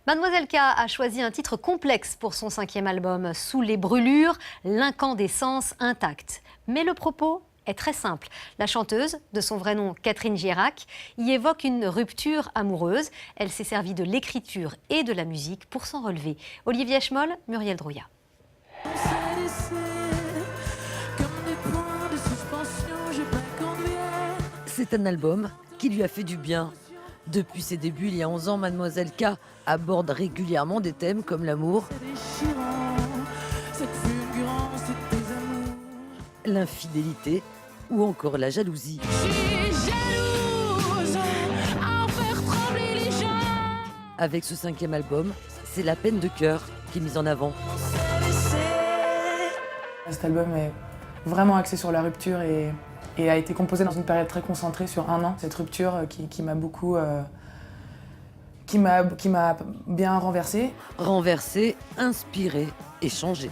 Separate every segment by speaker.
Speaker 1: Mademoiselle K a choisi un titre complexe pour son 5e album, Sous les brûlures, l'incandescence intacte. Mais le propos est très simple. La chanteuse, de son vrai nom Catherine Girac, y évoque une rupture amoureuse. Elle s'est servie de l'écriture et de la musique pour s'en relever. Olivier Schmoll, Muriel Drouillat.
Speaker 2: C'est un album qui lui a fait du bien. Depuis ses débuts, il y a 11 ans, Mademoiselle K aborde régulièrement des thèmes comme l'amour, l'infidélité ou encore la jalousie. Avec ce 5e album, c'est la peine de cœur qui est mise en avant.
Speaker 3: Cet album est vraiment axé sur la rupture et a été composé dans une période très concentrée sur 1 an. Cette rupture qui m'a beaucoup... qui m'a bien renversée.
Speaker 2: Renversée, inspirée et changée.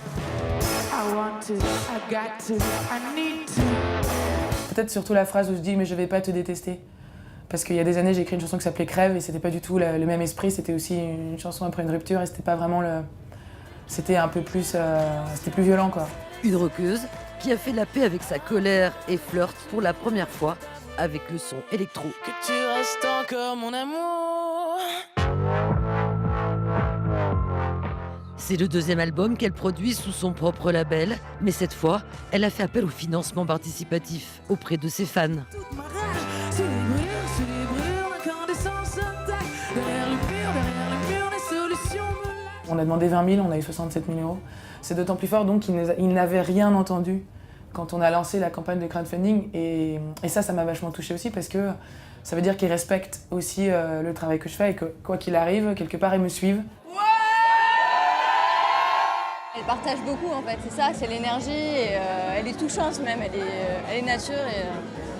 Speaker 3: Peut-être surtout la phrase où je dis « mais je vais pas te détester ». Parce qu'il y a des années, j'ai écrit une chanson qui s'appelait Crève et c'était pas du tout le même esprit. C'était aussi une chanson après une rupture et c'était pas vraiment le... C'était un peu plus... c'était plus violent, quoi.
Speaker 2: Une rockeuse qui a fait la paix avec sa colère et flirte pour la première fois avec le son électro.
Speaker 4: Que tu restes encore mon amour.
Speaker 2: C'est le 2e album qu'elle produit sous son propre label, mais cette fois, elle a fait appel au financement participatif auprès de ses fans.
Speaker 4: Toute ma rage, c'est les brûlures, l'incandescence intacte. Derrière le mur, les solutions me lâchent.
Speaker 3: On a demandé 20 000, on a eu 67 000 euros. C'est d'autant plus fort donc qu'ils n'avaient rien entendu quand on a lancé la campagne de crowdfunding. Et ça m'a vachement touchée aussi parce que ça veut dire qu'ils respectent aussi le travail que je fais et que quoi qu'il arrive, quelque part, ils me suivent.
Speaker 5: Elle partage beaucoup en fait, c'est ça, c'est l'énergie, et elle est touchante même, elle est nature et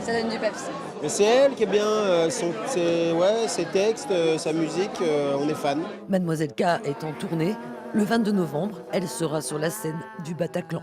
Speaker 5: ça donne du peps.
Speaker 6: Mais c'est elle qui est bien, ses textes, sa musique, on est fan.
Speaker 2: Mademoiselle K est en tournée. Le 22 novembre, elle sera sur la scène du Bataclan.